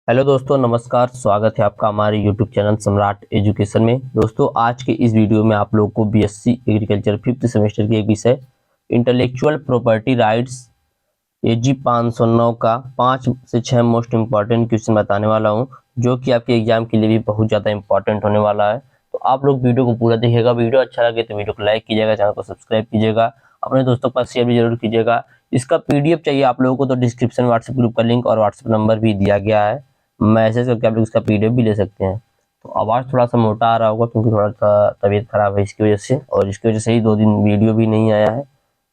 Hello दोस्तों, नमस्कार। स्वागत है आपका हमारे यूट्यूब चैनल सम्राट एजुकेशन में। दोस्तों, आज के इस वीडियो में आप लोगों को बीएससी एग्रीकल्चर 5th सेमेस्टर के एक विषय इंटेलेक्चुअल प्रॉपर्टी राइट्स एजी 509 का 5 से 6 मोस्ट इंपॉर्टेंट क्वेश्चन बताने वाला हूं, जो कि आपके एग्जाम के लिए भी बहुत ज़्यादा इंपॉर्टेंट होने वाला है। तो आप लोग वीडियो को पूरा देखिएगा। वीडियो अच्छा लगे तो वीडियो को लाइक कीजिएगा, चैनल को सब्सक्राइब कीजिएगा, अपने दोस्तों के पास शेयर भी जरूर कीजिएगा। इसका पीडीएफ चाहिए आप लोगों को तो डिस्क्रिप्शन व्हाट्सएप ग्रुप का लिंक और व्हाट्सएप नंबर भी दिया गया है, मैसेज करके आप लोग इसका पीडीएफ भी ले सकते हैं। तो आवाज़ थोड़ा सा मोटा आ रहा होगा क्योंकि थोड़ा सा तबीयत खराब है इसकी वजह से, और इसकी वजह से ही 2 दिन वीडियो भी नहीं आया है,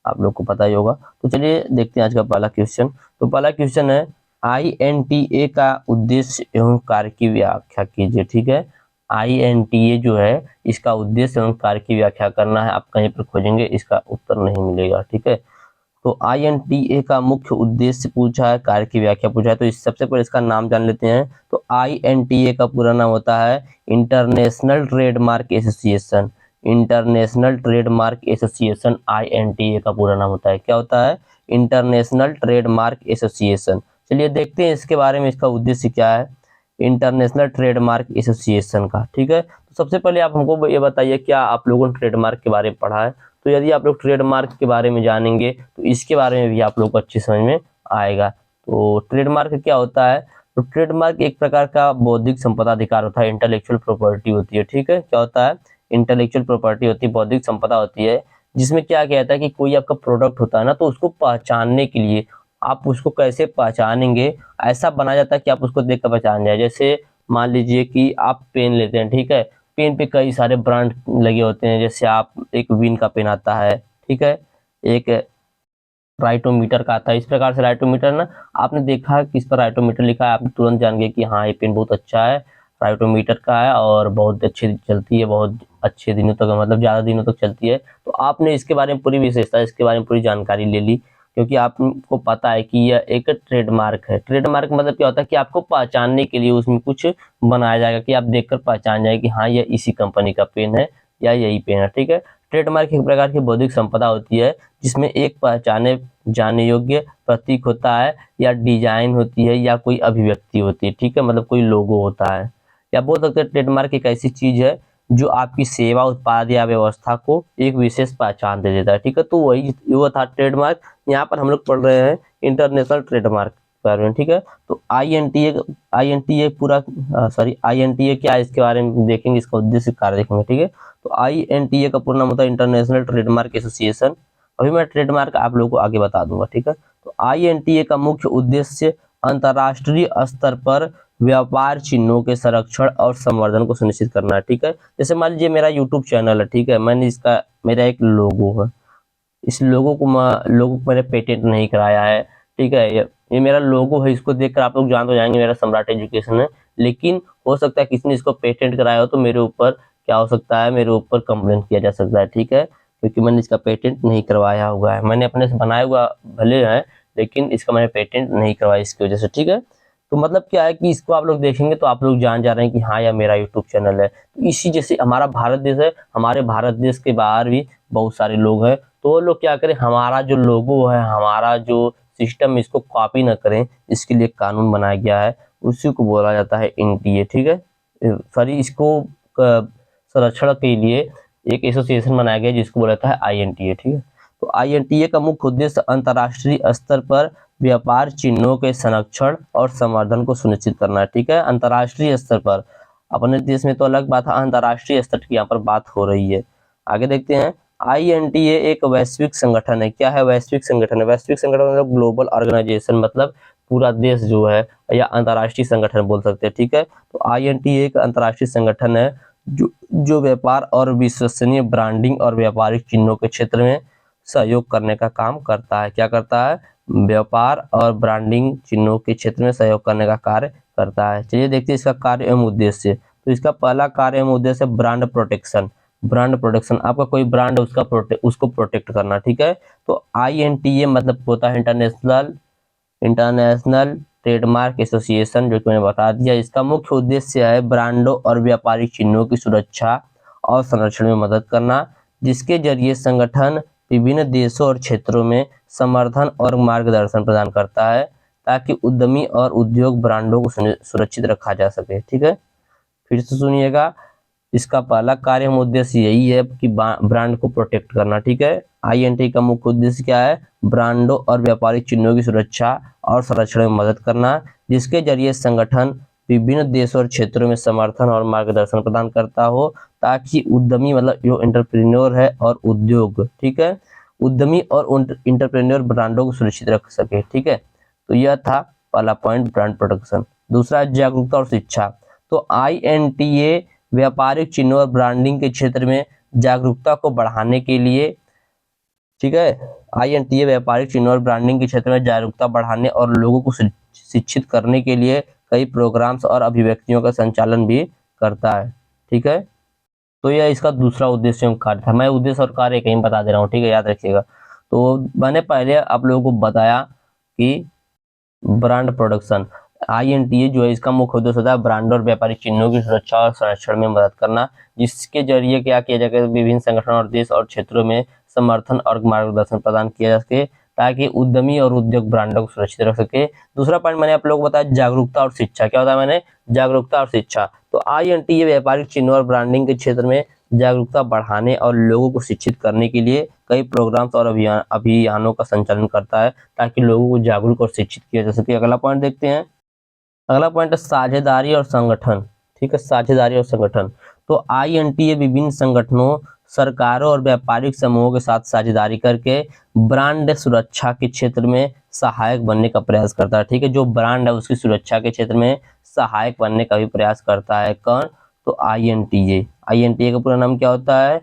आप लोग को पता ही होगा। तो चलिए देखते हैं आज का पहला क्वेश्चन। तो पहला क्वेश्चन है, INTA का उद्देश्य एवं कार्य की व्याख्या कीजिए। ठीक है, INTA जो है इसका उद्देश्य एवं कार्य की व्याख्या करना है। आप कहीं पर खोजेंगे इसका उत्तर नहीं मिलेगा। ठीक है, तो INTA का मुख्य उद्देश्य पूछा है, कार्य की व्याख्या पूछा है, तो इस सबसे पहले इसका नाम जान लेते हैं। तो INTA का पूरा नाम होता है international trademark association. International trademark association INTA का पूरा नाम होता है। क्या होता है? International trademark association. चलिए देखते हैं इसके बारे में, इसका उद्देश्य क्या है इंटरनेशनल ट्रेडमार्क एसोसिएशन का। ठीक है, तो सबसे पहले आप हमको ये बताइए, क्या आप लोगों ने ट्रेडमार्क के बारे में पढ़ा है? तो यदि आप लोग ट्रेडमार्क के बारे में जानेंगे तो इसके बारे में भी आप लोग को अच्छी समझ में आएगा। तो ट्रेडमार्क क्या होता है? तो ट्रेडमार्क एक प्रकार का बौद्धिक संपदा अधिकार होता है, इंटेलेक्चुअल प्रॉपर्टी होती है। ठीक है, क्या होता है? इंटेलेक्चुअल प्रॉपर्टी होती है, बौद्धिक संपदा होती है, जिसमें क्या कहता है कि कोई आपका प्रोडक्ट होता है ना, तो उसको पहचानने के लिए आप उसको कैसे पहचानेंगे, ऐसा बनाया जाता है कि आप उसको देख कर पहचान जाए। जैसे मान लीजिए कि आप पेन लेते हैं, ठीक है, पेन पे कई सारे ब्रांड लगे होते हैं। जैसे आप एक विन का पेन आता है, ठीक है, एक राइटोमीटर का आता है। इस प्रकार से राइटोमीटर ना, आपने देखा कि इस पर राइटोमीटर लिखा है, आप तुरंत जान गए कि हाँ ये पेन बहुत अच्छा है, राइटोमीटर का है और बहुत अच्छी चलती है, बहुत अच्छे दिनों तक, मतलब ज़्यादा दिनों तक चलती है। तो आपने इसके बारे में पूरी विशेषता, इसके बारे में पूरी जानकारी ले ली, क्योंकि आपको पता है कि यह एक ट्रेडमार्क है। ट्रेडमार्क मतलब क्या होता है कि आपको पहचानने के लिए उसमें कुछ बनाया जाएगा कि आप देखकर पहचान जाए कि हाँ यह इसी कंपनी का पेन है या यही पेन है। ठीक है, ट्रेडमार्क एक प्रकार की बौद्धिक संपदा होती है, जिसमें एक पहचाने जाने योग्य प्रतीक होता है, या डिजाइन होती है, या कोई अभिव्यक्ति होती है। ठीक है, मतलब कोई लोगो होता है, या बोल सकते हैं ट्रेडमार्क एक ऐसी चीज है जो आपकी सेवा, उत्पाद या व्यवस्था को एक विशेष पहचान दे देता है। ठीक है, तो वही वो था ट्रेडमार्क। यहाँ पर हम लोग पढ़ रहे हैं इंटरनेशनल ट्रेडमार्क के बारे में। ठीक है, तो INTA पूरा INTA क्या है इसके बारे में देखेंगे, इसका उद्देश्य कार्य देखेंगे। ठीक है, तो INTA का पूरा नाम होता है इंटरनेशनल ट्रेडमार्क एसोसिएशन। अभी मैं ट्रेडमार्क आप लोगों को आगे बता दूंगा। ठीक है, तो INTA का मुख्य उद्देश्य अंतर्राष्ट्रीय स्तर पर व्यापार चिन्हों के संरक्षण और संवर्धन को सुनिश्चित करना है। ठीक है, जैसे मान लीजिए मेरा यूट्यूब चैनल है, ठीक है, मैंने इसका, मेरा एक लोगो है, इस लोगो को मैंने पेटेंट नहीं कराया है। ठीक है, ये मेरा लोगो है, इसको देखकर आप लोग जान तो जाएंगे मेरा सम्राट एजुकेशन है। लेकिन हो सकता है किसी ने इसको पेटेंट कराया हो, तो मेरे ऊपर क्या हो सकता है, मेरे ऊपर कंप्लेंट किया जा सकता है। ठीक है, क्योंकि मैंने इसका पेटेंट नहीं करवाया हुआ है, मैंने अपने से बनाया हुआ भले है, लेकिन इसका मैंने पेटेंट नहीं करवाया इसकी वजह से। ठीक है, तो मतलब क्या है कि इसको आप लोग देखेंगे तो आप लोग जान जा रहे हैं कि हाँ यह मेरा यूट्यूब चैनल है। तो इसी जैसे हमारा भारत देश है, हमारे भारत देश के बाहर भी बहुत सारे लोग हैं, तो वो लोग क्या करें, हमारा जो लोगो है, हमारा जो सिस्टम, इसको कॉपी ना करें, इसके लिए कानून बनाया गया है, उसी को बोला जाता है NTA। ठीक है, सॉरी, इसको संरक्षण के लिए एक एसोसिएशन बनाया गया जिसको बोला जाता है INTA। ठीक है, तो INTA का मुख्य उद्देश्य अंतर्राष्ट्रीय स्तर पर व्यापार चिन्हों के संरक्षण और संवर्धन को सुनिश्चित करना है। ठीक है, अंतर्राष्ट्रीय स्तर पर, अपने देश में तो अलग बात है, अंतर्राष्ट्रीय स्तर की यहाँ पर बात हो रही है। आगे देखते हैं, INTA एक वैश्विक संगठन है। क्या है? वैश्विक संगठन है। वैश्विक संगठन मतलब ग्लोबल ऑर्गेनाइजेशन, मतलब पूरा देश जो है, या अंतर्राष्ट्रीय संगठन बोल सकते हैं। ठीक है, तो INTA एक अंतर्राष्ट्रीय संगठन है जो व्यापार और विश्वसनीय ब्रांडिंग और व्यापारिक चिन्हों के क्षेत्र में सहयोग करने का काम करता है। क्या करता है? व्यापार और ब्रांडिंग चिन्हों के क्षेत्र में सहयोग करने का कार्य करता है। चलिए देखते हैं इसका कार्य एवं उद्देश्य। तो इसका पहला कार्य एवं उद्देश्य ब्रांड प्रोटेक्शन। ब्रांड प्रोटेक्शन, आपका कोई ब्रांड है उसको प्रोटेक्ट करना। ठीक है, तो INTA मतलब होता है इंटरनेशनल ट्रेडमार्क एसोसिएशन, जो कि मैंने बता दिया। इसका मुख्य उद्देश्य है ब्रांडों और व्यापारिक चिन्हों की सुरक्षा और संरक्षण में मदद करना, जिसके जरिए संगठन विभिन्न देशों और क्षेत्रों में समर्थन और मार्गदर्शन प्रदान करता है, ताकि उद्यमी और उद्योग ब्रांडों को सुरक्षित रखा जा सके। ठीक है, फिर से सुनिएगा, इसका पहला कार्य हम उद्देश्य यही है कि ब्रांड को प्रोटेक्ट करना। ठीक है, INT का मुख्य उद्देश्य क्या है? ब्रांडों और व्यापारिक चिन्हों की सुरक्षा और संरक्षण में मदद करना, जिसके जरिए संगठन विभिन्न देशों और क्षेत्रों में समर्थन और मार्गदर्शन प्रदान करता हो, ताकि उद्यमी मतलब जो एंटरप्रेन्योर है और उद्योग, ठीक है, उद्यमी और एंटरप्रेन्योर ब्रांडों को सुरक्षित रख सके। ठीक है, तो यह था पहला पॉइंट, ब्रांड प्रोटेक्शन। दूसरा, जागरूकता और शिक्षा। तो INTA व्यापारिक चिन्हों और ब्रांडिंग के क्षेत्र में जागरूकता को बढ़ाने के लिए, ठीक है, INTA व्यापारिक चिन्हों और ब्रांडिंग के क्षेत्र में जागरूकता बढ़ाने और लोगों को शिक्षित करने के लिए कई प्रोग्राम्स और अभिव्यक्तियों का संचालन भी करता है। ठीक है, तो यह इसका दूसरा उद्देश्य एवं कार्य था। मैं उद्देश्य और कार्य कहीं बता दे रहा हूँ, ठीक है, याद रखिएगा। तो मैंने पहले आप लोगों को बताया कि ब्रांड प्रोडक्शन, INTA जो है इसका मुख्य उद्देश्य होता है ब्रांड और व्यापारिक चिन्हों की सुरक्षा और संरक्षण में मदद करना, जिसके जरिए क्या किया जाएगा, विभिन्न संगठन और देश और क्षेत्रों में समर्थन और मार्गदर्शन प्रदान किया जा सके, ताकि उद्यमी और उद्योग ब्रांडों को सुरक्षित रख सके। दूसरा पॉइंट मैंने आप लोगों को बताया जागरूकता और शिक्षा। क्या होता है? मैंने जागरूकता और शिक्षा। तो INTA व्यापारिक चिन्हों और ब्रांडिंग के क्षेत्र में जागरूकता बढ़ाने और लोगों को शिक्षित करने के लिए कई प्रोग्राम्स और अभियानों का संचालन करता है, ताकि लोगों को जागरूक और शिक्षित किया जा सके। अगला पॉइंट देखते हैं। अगला पॉइंट है साझेदारी और संगठन। ठीक है, साझेदारी और संगठन। तो INTA विभिन्न संगठनों, सरकारों और व्यापारिक समूहों के साथ साझेदारी करके ब्रांड सुरक्षा के क्षेत्र में सहायक बनने का प्रयास करता है। ठीक है, जो ब्रांड है उसकी सुरक्षा के क्षेत्र में सहायक बनने का भी प्रयास करता है। कौन? तो INTA का पूरा नाम क्या होता है?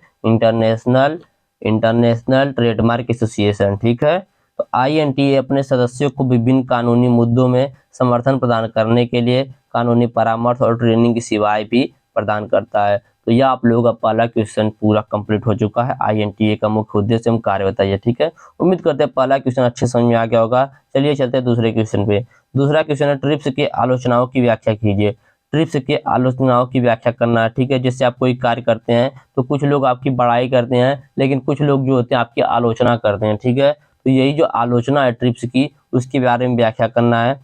International trademark association. ठीक है, तो INTA अपने सदस्यों को विभिन्न कानूनी मुद्दों में समर्थन प्रदान करने के लिए कानूनी परामर्श और ट्रेनिंग की सेवाएं भी प्रदान करता है। तो यह आप लोगों का पहला क्वेश्चन पूरा कंप्लीट हो चुका है। INTA का मुख्य उद्देश्य एवं कार्य बताइए। ठीक है, उम्मीद करते हैं पहला क्वेश्चन अच्छे समझ में आ गया होगा। चलिए चलते हैं दूसरे क्वेश्चन पे। दूसरा क्वेश्चन है ट्रिप्स के आलोचनाओं की व्याख्या कीजिए। ट्रिप्स के आलोचनाओं की व्याख्या करना है। ठीक है, जैसे आप कोई कार्य करते हैं तो कुछ लोग आपकी बड़ाई करते हैं, लेकिन कुछ लोग जो होते हैं आपकी आलोचना करते हैं। ठीक है, तो यही जो आलोचना है ट्रिप्स की, उसके बारे में व्याख्या करना है।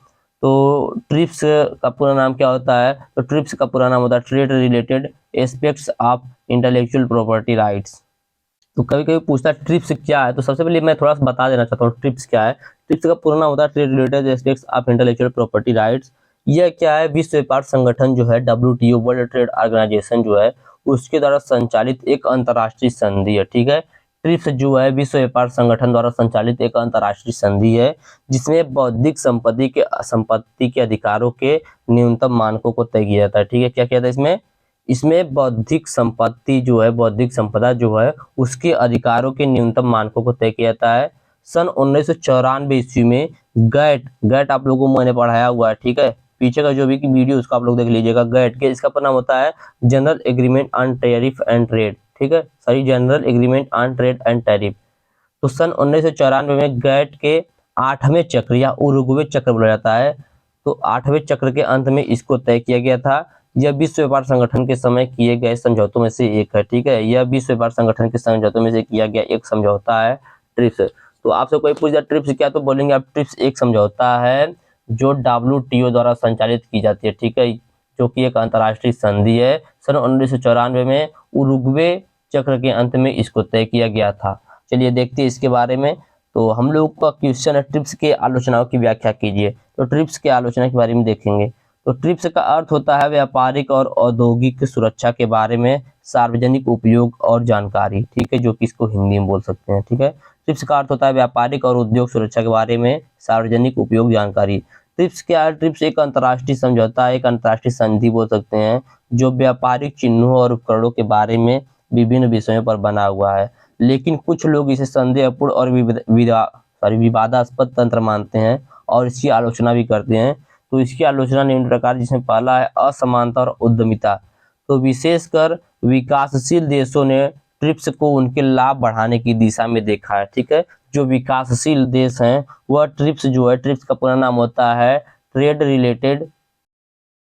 तो ट्रिप्स का पूरा नाम क्या होता है? तो ट्रिप्स का पूरा नाम होता है trade related aspects of intellectual property rights. तो कभी कभी पूछता है ट्रिप्स क्या है, तो सबसे पहले मैं थोड़ा सा बता देना चाहता हूँ ट्रिप्स क्या है। ट्रिप्स का पूरा नाम होता है trade related aspects of intellectual property rights. यह क्या है? विश्व व्यापार संगठन जो है WTO, वर्ल्ड ट्रेड ऑर्गेनाइजेशन जो है, उसके द्वारा संचालित एक अंतर्राष्ट्रीय संधि है। ठीक है, ट्रिप्स जो है विश्व व्यापार संगठन द्वारा संचालित एक अंतर्राष्ट्रीय संधि है, जिसमें बौद्धिक संपत्ति के अधिकारों के न्यूनतम मानकों को तय किया जाता है। ठीक है, क्या किया जाता है इसमें बौद्धिक संपत्ति जो है, बौद्धिक संपदा जो है, उसके अधिकारों के न्यूनतम मानकों को तय किया जाता है। सन 1994 ईस्वी में गैट आप लोगों को मैंने पढ़ाया हुआ है। ठीक है, पीछे का जो भी वीडियो उसको आप लोग देख लीजिएगा। गैट के इसका नाम होता है general agreement on tariff and trade. ठीक है, sorry, general agreement on trade and tariff. तो सन 1994 में गैट के 8वें चक्र या उरुग्वे चक्र बोला जाता है, तो 8वें चक्र के अंत में इसको तय किया गया था। यह विश्व व्यापार संगठन के समय किए गए समझौतों में से एक है। ठीक है, यह विश्व व्यापार संगठन के समझौतों में से किया गया एक समझौता है ट्रिप्स। तो आपसे कोई पूछ जाए ट्रिप्स क्या, तो बोलेंगे आप ट्रिप्स एक समझौता है जो WTO द्वारा संचालित की जाती है। ठीक है, जो कि एक अंतर्राष्ट्रीय संधि है। सन 1994 में उरुग्वे चक्र के अंत में इसको तय किया गया था। चलिए देखते हैं इसके बारे में। तो हम लोग का क्वेश्चन है ट्रिप्स के आलोचनाओं की व्याख्या कीजिए। तो ट्रिप्स के आलोचना के बारे में देखेंगे। तो ट्रिप्स का अर्थ होता है व्यापारिक और औद्योगिक सुरक्षा के बारे में सार्वजनिक उपयोग और जानकारी। ठीक है, जो कि इसको हिंदी में बोल सकते हैं। ठीक है, ट्रिप्स का अर्थ होता है व्यापारिक और उद्योग सुरक्षा के बारे में सार्वजनिक उपयोग जानकारी। ट्रिप्स क्या है? ट्रिप्स एक अंतर्राष्ट्रीय समझौता, एक अंतर्राष्ट्रीय संधि बोल सकते हैं, जो व्यापारिक चिन्हों और उपकरणों के बारे में विभिन्न विषयों पर बना हुआ है। लेकिन कुछ लोग इसे संदेहपूर्ण और विवादास्पद तंत्र मानते हैं और इसकी आलोचना भी करते हैं। तो इसकी आलोचना निम्न प्रकार, जिसमें पहला है असमानता और उद्यमिता। तो विशेषकर विकासशील देशों ने ट्रिप्स को उनके लाभ बढ़ाने की दिशा में देखा है। ठीक है, जो विकासशील देश हैं वह ट्रिप्स जो है, ट्रिप्स का पूरा नाम होता है trade related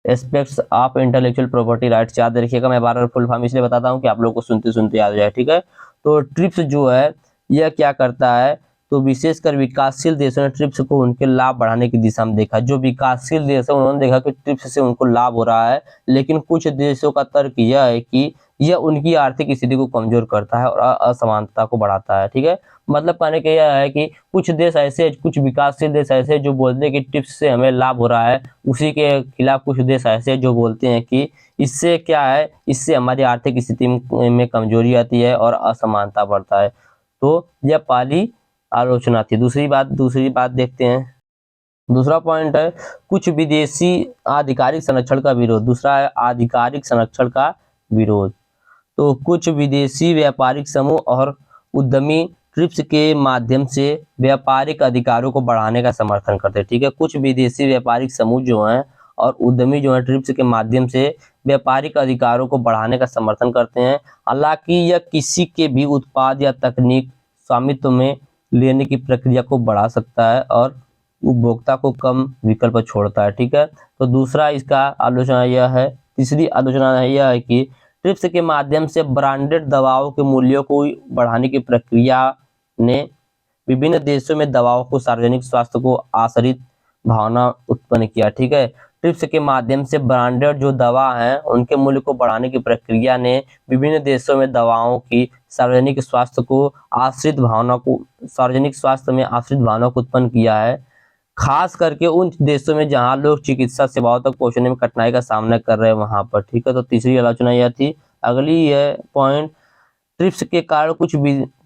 aspects of intellectual property rights. याद रखिएगा, मैं बार-बार फुल फॉर्म इसलिए बताता हूँ कि आप लोग को सुनते सुनते याद हो जाए। ठीक है, तो ट्रिप्स जो है यह क्या करता है तो विशेषकर विकासशील देशों ने ट्रिप्स को उनके लाभ बढ़ाने की दिशा में देखा। जो विकासशील देश है उन्होंने देखा कि ट्रिप्स से उनको लाभ हो रहा है, लेकिन कुछ देशों का तर्क यह है कि यह उनकी आर्थिक स्थिति को कमजोर करता है और असमानता को बढ़ाता है। ठीक है, मतलब कहने का यह है कि कुछ देश ऐसे, कुछ विकासशील देश ऐसे जो बोलते हैं कि ट्रिप्स से हमें लाभ हो रहा है, उसी के खिलाफ कुछ देश ऐसे जो बोलते हैं कि इससे क्या है, इससे हमारी आर्थिक स्थिति में कमजोरी आती है और असमानता बढ़ता है। तो यह पहली आलोचना थी। दूसरी बात देखते हैं। दूसरा पॉइंट है कुछ विदेशी आधिकारिक संरक्षण का विरोध। दूसरा है आधिकारिक संरक्षण का विरोध। तो कुछ विदेशी व्यापारिक समूह और उद्यमी ट्रिप्स के माध्यम से व्यापारिक अधिकारों को बढ़ाने का समर्थन करते हैं। ठीक है, कुछ विदेशी व्यापारिक समूह जो हैं और उद्यमी जो हैं ट्रिप्स के माध्यम से व्यापारिक अधिकारों को बढ़ाने का समर्थन करते हैं। हालांकि यह किसी के भी उत्पाद या तकनीक स्वामित्व में लेने की प्रक्रिया को बढ़ा सकता है और उपभोक्ता को कम विकल्प छोड़ता है। ठीक है, तो दूसरा इसका आलोचना यह है, तीसरी आलोचना यह है कि ट्रिप्स के माध्यम से ब्रांडेड दवाओं के मूल्यों को बढ़ाने की प्रक्रिया ने विभिन्न देशों में दवाओं को सार्वजनिक स्वास्थ्य को आश्रित भावना उत्पन्न किया। ठीक है, ट्रिप्स के माध्यम से ब्रांडेड जो दवा है उनके मूल्य को बढ़ाने की प्रक्रिया ने विभिन्न देशों में दवाओं की सार्वजनिक स्वास्थ्य में आश्रित भावना को उत्पन्न किया है, खास करके उन देशों में जहां लोग चिकित्सा सेवाओं तक पहुंचने में कठिनाई का सामना कर रहे हैं वहां पर। ठीक है, तो तीसरी आलोचना यह थी। अगली यह पॉइंट, ट्रिप्स के कारण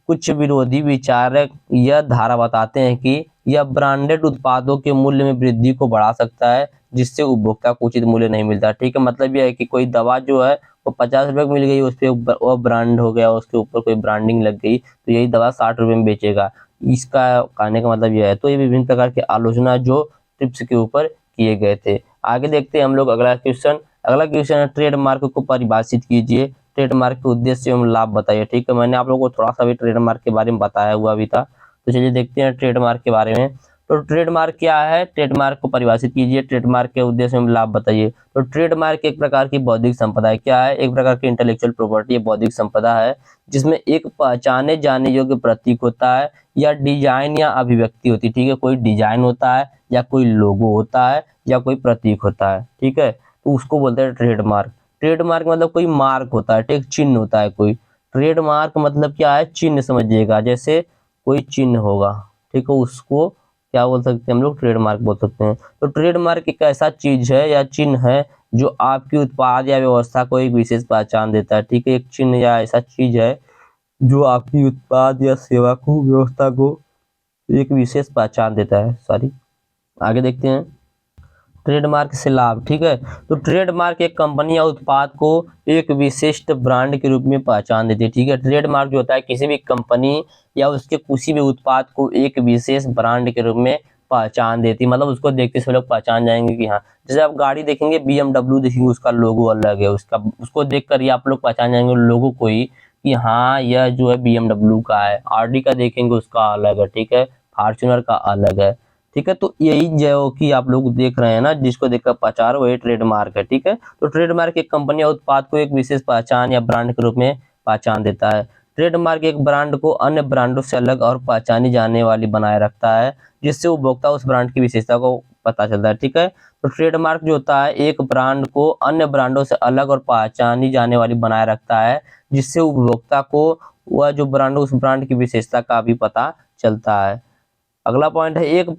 कुछ विरोधी विचारक यह धारा बताते हैं कि यह ब्रांडेड उत्पादों के मूल्य में वृद्धि को बढ़ा सकता है, जिससे उपभोक्ता को उचित मूल्य नहीं मिलता। ठीक है, मतलब यह है कि कोई दवा जो है वो 50 रुपए की मिल गई, उस पर वो ब्रांड हो गया, उसके ऊपर कोई ब्रांडिंग लग गई, तो यही दवा 60 रुपए में बेचेगा। इसका कहने का मतलब यह है। तो ये विभिन्न प्रकार की आलोचना जो ट्रिप्स के ऊपर किए गए थे। आगे देखते हैं हम लोग अगला क्वेश्चन है ट्रेडमार्क को परिभाषित कीजिए, ट्रेडमार्क के उद्देश्य एवं लाभ बताइए। ठीक है, मैंने आप लोगों को थोड़ा सा भी ट्रेडमार्क के बारे में बताया हुआ भी था, तो चलिए देखते हैं ट्रेडमार्क के बारे में। तो ट्रेडमार्क क्या है, ट्रेडमार्क को परिभाषित कीजिए, ट्रेडमार्क के उद्देश्य एवं लाभ बताइए। तो ट्रेडमार्क एक प्रकार की बौद्धिक संपदा है। क्या है, एक प्रकार की इंटेलेक्चुअल प्रॉपर्टी, बौद्धिक संपदा है जिसमें एक पहचाने जाने योग्य प्रतीक होता है या डिजाइन या अभिव्यक्ति होती है। ठीक है, कोई डिजाइन होता है या कोई लोगो होता है या कोई प्रतीक होता है। ठीक है, तो उसको बोलते हैं ट्रेडमार्क। ट्रेडमार्क मतलब कोई मार्क होता है, एक चिन्ह होता है कोई। ट्रेडमार्क मतलब क्या है, चिन्ह समझिएगा, जैसे कोई चिन्ह होगा। ठीक है, उसको क्या बोल सकते हैं हम लोग, ट्रेडमार्क बोल सकते हैं। तो ट्रेडमार्क एक ऐसा चीज है या चिन्ह है जो आपकी उत्पाद या व्यवस्था को एक विशेष पहचान देता है। ठीक है, एक चिन्ह या ऐसा चीज है जो आपकी उत्पाद या सेवा को, व्यवस्था को एक विशेष पहचान देता है। सॉरी, आगे देखते हैं ट्रेडमार्क से लाभ। ठीक है, तो ट्रेडमार्क एक कंपनी या उत्पाद को एक विशिष्ट ब्रांड के रूप में पहचान देती है। ठीक है, ट्रेडमार्क जो होता है किसी भी कंपनी या उसके किसी भी उत्पाद को एक विशेष ब्रांड के रूप में पहचान देती है। मतलब उसको देखते से लोग पहचान जाएंगे कि हाँ, जैसे आप गाड़ी देखेंगे BMW देखेंगे, उसका लोगो अलग है, उसको देख कर ही आप लोग पहचान जाएंगे लोगो को ही कि हाँ यह जो है BMW का है। RD का देखेंगे उसका अलग है। ठीक है, फॉर्च्यूनर का अलग है। ठीक है, तो यही जो कि आप लोग देख रहे हैं ना, जिसको देखकर पहचान वही ट्रेडमार्क है। ठीक है, तो ट्रेडमार्क एक कंपनी या उत्पाद को एक विशेष पहचान या ब्रांड के रूप में पहचान देता है। ट्रेडमार्क एक ब्रांड को अन्य ब्रांडों से अलग और पहचानी जाने वाली बनाए रखता है, जिससे उपभोक्ता उस ब्रांड की विशेषता को पता चलता है। ठीक है, तो ट्रेडमार्क जो होता है एक ब्रांड को अन्य ब्रांडों से अलग और पहचानी जाने वाली बनाए रखता है, जिससे उपभोक्ता को वह जो ब्रांड उस ब्रांड की विशेषता का भी पता चलता है। अगला पॉइंट है एक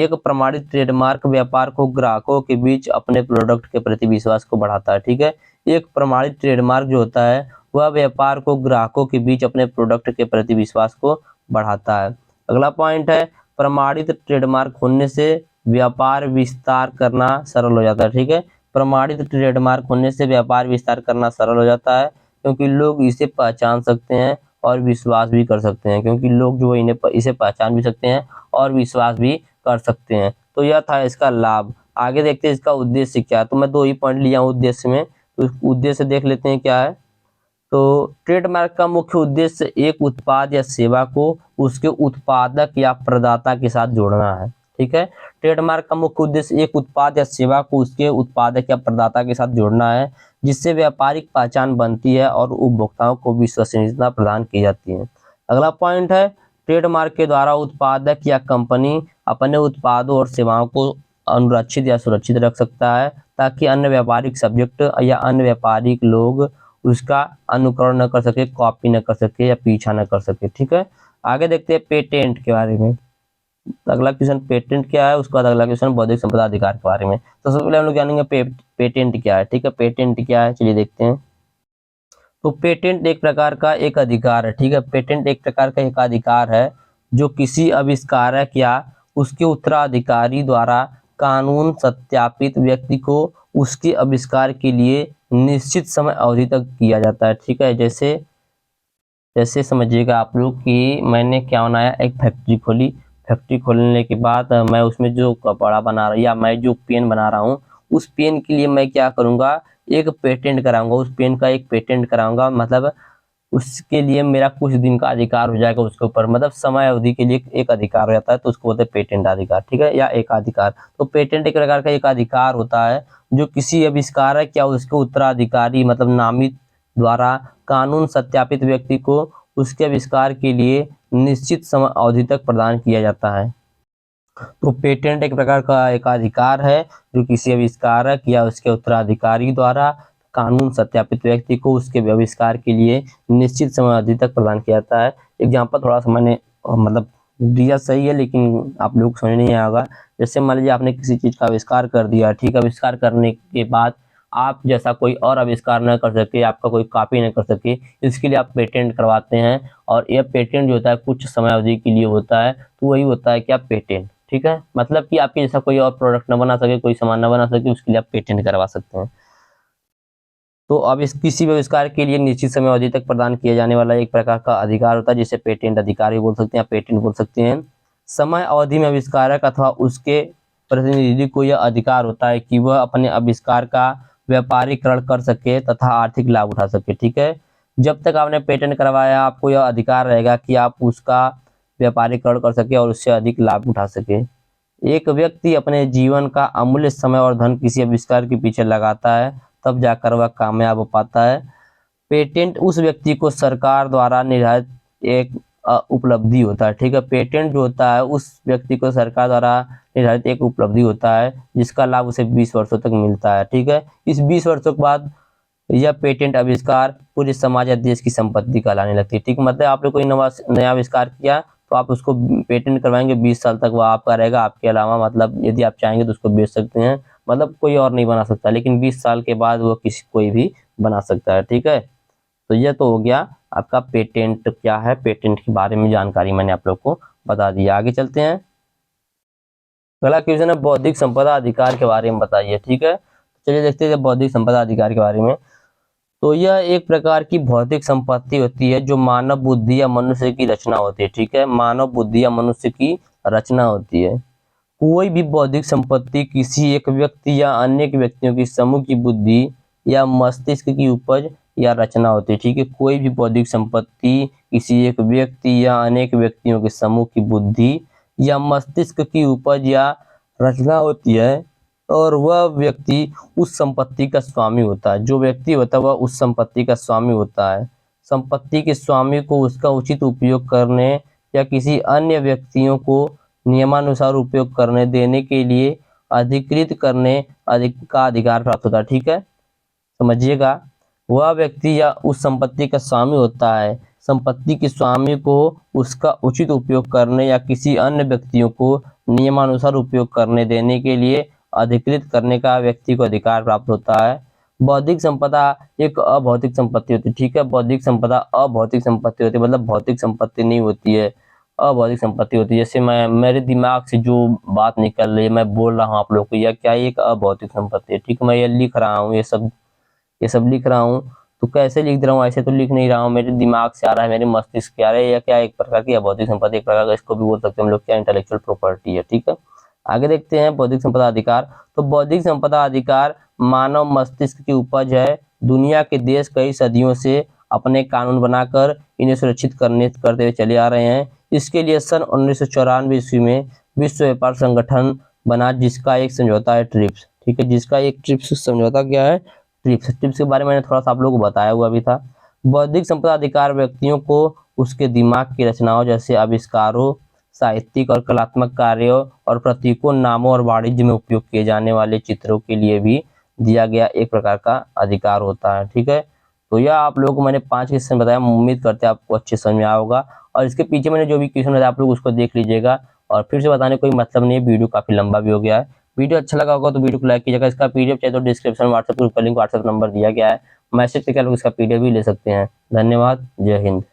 प्रमाणित ट्रेडमार्क व्यापार को ग्राहकों के बीच अपने प्रोडक्ट के प्रति विश्वास को बढ़ाता है। ठीक है, एक प्रमाणित ट्रेडमार्क जो होता है वह व्यापार को ग्राहकों के बीच अपने प्रोडक्ट के प्रति विश्वास को बढ़ाता है। अगला पॉइंट है प्रमाणित ट्रेडमार्क होने से व्यापार विस्तार करना सरल हो जाता है। ठीक है, प्रमाणित ट्रेडमार्क होने से व्यापार विस्तार करना सरल हो जाता है, क्योंकि लोग इसे पहचान सकते हैं और विश्वास भी कर सकते हैं, क्योंकि लोग जो इसे पहचान भी सकते हैं और विश्वास भी कर सकते हैं। तो यह था इसका लाभ। आगे देखते हैं इसका उद्देश्य क्या है। तो मैं 2 ही पॉइंट लिया हूँ उद्देश्य में, तो उद्देश्य देख लेते हैं क्या है। तो ट्रेडमार्क का मुख्य उद्देश्य एक उत्पाद या सेवा को उसके उत्पादक या प्रदाता के साथ जोड़ना है। ठीक है, ट्रेडमार्क का मुख्य उद्देश्य एक उत्पाद या सेवा को उसके उत्पादक या प्रदाता के साथ जोड़ना है, जिससे व्यापारिक पहचान बनती है और उपभोक्ताओं को विश्वसनीयता प्रदान की जाती है। अगला पॉइंट है ट्रेडमार्क के द्वारा उत्पादक या कंपनी अपने उत्पादों और सेवाओं को अनुरक्षित या सुरक्षित रख सकता है ताकि अन्य व्यापारिक सब्जेक्ट या अन्य व्यापारिक लोग उसका अनुकरण न कर सके, कॉपी न कर सके या पीछा न कर सके। ठीक है, आगे देखते हैं पेटेंट के बारे में। अगला क्वेश्चन पेटेंट क्या है, उसके बाद अगला क्वेश्चन बौद्धिक संपदा अधिकार के बारे में। तो सबसे पहले हम लोग जानेंगे पेटेंट क्या है। ठीक है, पेटेंट क्या है चलिए देखते हैं। तो पेटेंट एक प्रकार का एक अधिकार है। ठीक है, पेटेंट एक प्रकार का एक अधिकार है जो किसी आविष्कारक या उसके उत्तराधिकारी द्वारा कानून सत्यापित व्यक्ति को उसके आविष्कार के लिए निश्चित समय अवधि तक किया जाता है। ठीक है, जैसे जैसे समझिएगा आप लोग कि मैंने क्या बनाया, एक फैक्ट्री खोली। फैक्ट्री खोलने के बाद मैं उसमें जो कपड़ा बना रहा या मैं जो पेन बना रहा हूँ, उस पेन के लिए मैं क्या करूँगा, एक पेटेंट कराऊंगा। उस पेन का एक पेटेंट कराऊंगा, मतलब उसके लिए मेरा कुछ दिन का अधिकार हो जाएगा उसके ऊपर, मतलब समय अवधि के लिए एक अधिकार हो जाता है, तो उसको बोलते हैं पेटेंट अधिकार। ठीक है, या एक अधिकार। तो पेटेंट एक प्रकार का एक अधिकार होता है जो किसी आविष्कारक या उसके उत्तराधिकारी मतलब नामित द्वारा कानून सत्यापित व्यक्ति को उसके आविष्कार के लिए निश्चित समय अवधि तक प्रदान किया जाता है। तो पेटेंट एक प्रकार का एक अधिकार है जो किसी आविष्कारक या उसके उत्तराधिकारी द्वारा कानून सत्यापित व्यक्ति को उसके आविष्कार के लिए निश्चित समय अवधि तक प्रदान किया जाता है। एग्जाम्पल थोड़ा सा मैंने मतलब दिया सही है, लेकिन आप लोग समझ नहीं आएगा। जैसे मान लीजिए आपने किसी चीज का आविष्कार कर दिया। ठीक है, आविष्कार करने के बाद आप जैसा कोई और आविष्कार न कर सके, आपका कोई कॉपी न कर सके, इसके लिए आप पेटेंट करवाते हैं। और यह पेटेंट जो होता है कुछ समय अवधि के लिए होता है, तो वही होता है क्या, पेटेंट। ठीक है, मतलब कि आपके जैसा कोई और प्रोडक्ट न बना सके, कोई सामान न बना सके, उसके लिए आप पेटेंट करवा सकते हैं। तो अब इस किसी भी आविष्कार के लिए निश्चित समय अवधि तक प्रदान किया जाने वाला एक प्रकार का अधिकार होता है जिसे पेटेंट अधिकार भी बोल सकते हैं, पेटेंट बोल सकते हैं। समय अवधि में आविष्कारक अथवा उसके प्रतिनिधि को यह अधिकार होता है कि वह अपने आविष्कार का व्यापारीकरण कर सके तथा आर्थिक लाभ उठा सके। ठीक है, जब तक आपने पेटेंट करवाया आपको यह अधिकार रहेगा कि आप उसका व्यापारीकरण कर सके और उससे अधिक लाभ उठा सके। एक व्यक्ति अपने जीवन का अमूल्य समय और धन किसी आविष्कार के पीछे लगाता है, तब जाकर वह कामयाब हो पाता है। पेटेंट उस व्यक्ति को सरकार द्वारा निर्धारित एक उपलब्धि होता है। ठीक है, पेटेंट जो होता है उस व्यक्ति को सरकार द्वारा निर्धारित एक उपलब्धि होता है जिसका लाभ उसे 20 वर्षों तक मिलता है। ठीक है, इस 20 वर्षों के बाद यह पेटेंट आविष्कार पूरे समाज या देश की संपत्ति कहलाने लगती है। ठीक है, मतलब आपने कोई नया आविष्कार किया तो आप उसको पेटेंट करवाएंगे, 20 साल तक वो आपका रहेगा। आपके अलावा मतलब यदि आप चाहेंगे तो उसको बेच सकते हैं, मतलब कोई और नहीं बना सकता, लेकिन 20 साल के बाद वो कोई भी बना सकता है। ठीक है, तो यह तो हो गया आपका पेटेंट क्या है, पेटेंट के बारे में जानकारी मैंने आप लोग को बता दिया। आगे चलते हैं, अगला क्वेश्चन है बौद्धिक संपदा अधिकार के बारे में बताइए। ठीक है, चलिए देखते हैं बौद्धिक संपदा अधिकार के बारे में। तो यह एक प्रकार की भौतिक संपत्ति होती है जो मानव बुद्धि या मनुष्य की रचना होती है। ठीक है, मानव बुद्धि या मनुष्य की रचना होती है। कोई भी बौद्धिक संपत्ति किसी एक व्यक्ति या अनेक व्यक्तियों की समूह की बुद्धि या मस्तिष्क की उपज या रचना होती है। ठीक है, कोई भी बौद्धिक संपत्ति किसी एक व्यक्ति या अनेक व्यक्तियों के समूह की बुद्धि या मस्तिष्क की उपज या रचना होती है और वह व्यक्ति उस संपत्ति का स्वामी होता है। जो व्यक्ति होता है वह उस संपत्ति का स्वामी होता है। संपत्ति के स्वामी को उसका उचित उपयोग करने या किसी अन्य व्यक्तियों को नियमानुसार उपयोग करने देने के लिए अधिकृत करने का अधिकार प्राप्त होता है। ठीक है, समझिएगा, वह व्यक्ति या उस संपत्ति का स्वामी होता है। संपत्ति के स्वामी को उसका उचित उपयोग करने या किसी अन्य व्यक्तियों को नियमानुसार उपयोग करने देने के लिए अधिकृत करने का व्यक्ति को अधिकार प्राप्त होता है। बौद्धिक संपदा एक अभौतिक संपत्ति होती है। ठीक है, बौद्धिक संपदा अभौतिक संपत्ति होती है, मतलब भौतिक संपत्ति नहीं होती है, अभौतिक संपत्ति होती है। जैसे मैं मेरे दिमाग से जो बात निकल रही है मैं बोल रहा हूँ आप लोग को, यह क्या एक अभौतिक संपत्ति है। ठीक है, मैं ये लिख रहा हूँ, ये सब लिख रहा हूँ, तो कैसे लिख रहा हूँ, ऐसे तो लिख नहीं रहा हूँ, मेरे दिमाग से आ रहा है, मेरे मस्तिष्क से आ रहा है। यह क्या एक प्रकार की अभौतिक संपत्ति, एक प्रकार का इसको भी बोल सकते हैं हम लोग क्या, इंटेलेक्चुअल प्रॉपर्टी है। ठीक है, आगे देखते हैं बौद्धिक संपदा अधिकार। तो बौद्धिक संपदा अधिकार मानव मस्तिष्क की उपज है। दुनिया के देश कई सदियों से अपने कानून बनाकर इन्हें सुरक्षित करते हुए चले आ रहे हैं। इसके लिए सन 1994 ईस्वी में विश्व व्यापार संगठन बना जिसका एक समझौता है ट्रिप्स। ठीक है, जिसका एक ट्रिप्स समझौता क्या है, ट्रिप्स के बारे में मैंने थोड़ा सा आप लोगों को बताया हुआ भी था। बौद्धिक संपदा अधिकार व्यक्तियों को उसके दिमाग की रचनाओं जैसे आविष्कारों, साहित्यिक और कलात्मक कार्यों और प्रतीकों, नामों और वाणिज्य में उपयोग किए जाने वाले चित्रों के लिए भी दिया गया एक प्रकार का अधिकार होता है। ठीक है, तो यह आप लोगों को मैंने 5 क्वेश्चन बताया, उम्मीद करते हैं आपको अच्छे समझ में आया होगा। और इसके पीछे मैंने जो भी क्वेश्चन बताया आप लोग उसको देख लीजिएगा, और फिर से बताने कोई मतलब नहीं है, वीडियो काफी लंबा भी हो गया है। वीडियो अच्छा लगा होगा तो वीडियो को लाइक कीजिएगा। इसका पीडीएफ चाहिए तो डिस्क्रिप्शन व्हाट्सएप ग्रुप का लिंक, व्हाट्सएप नंबर दिया गया है, मैसेज करके लोग इसका पीडीएफ भी ले सकते हैं। धन्यवाद, जय हिंद।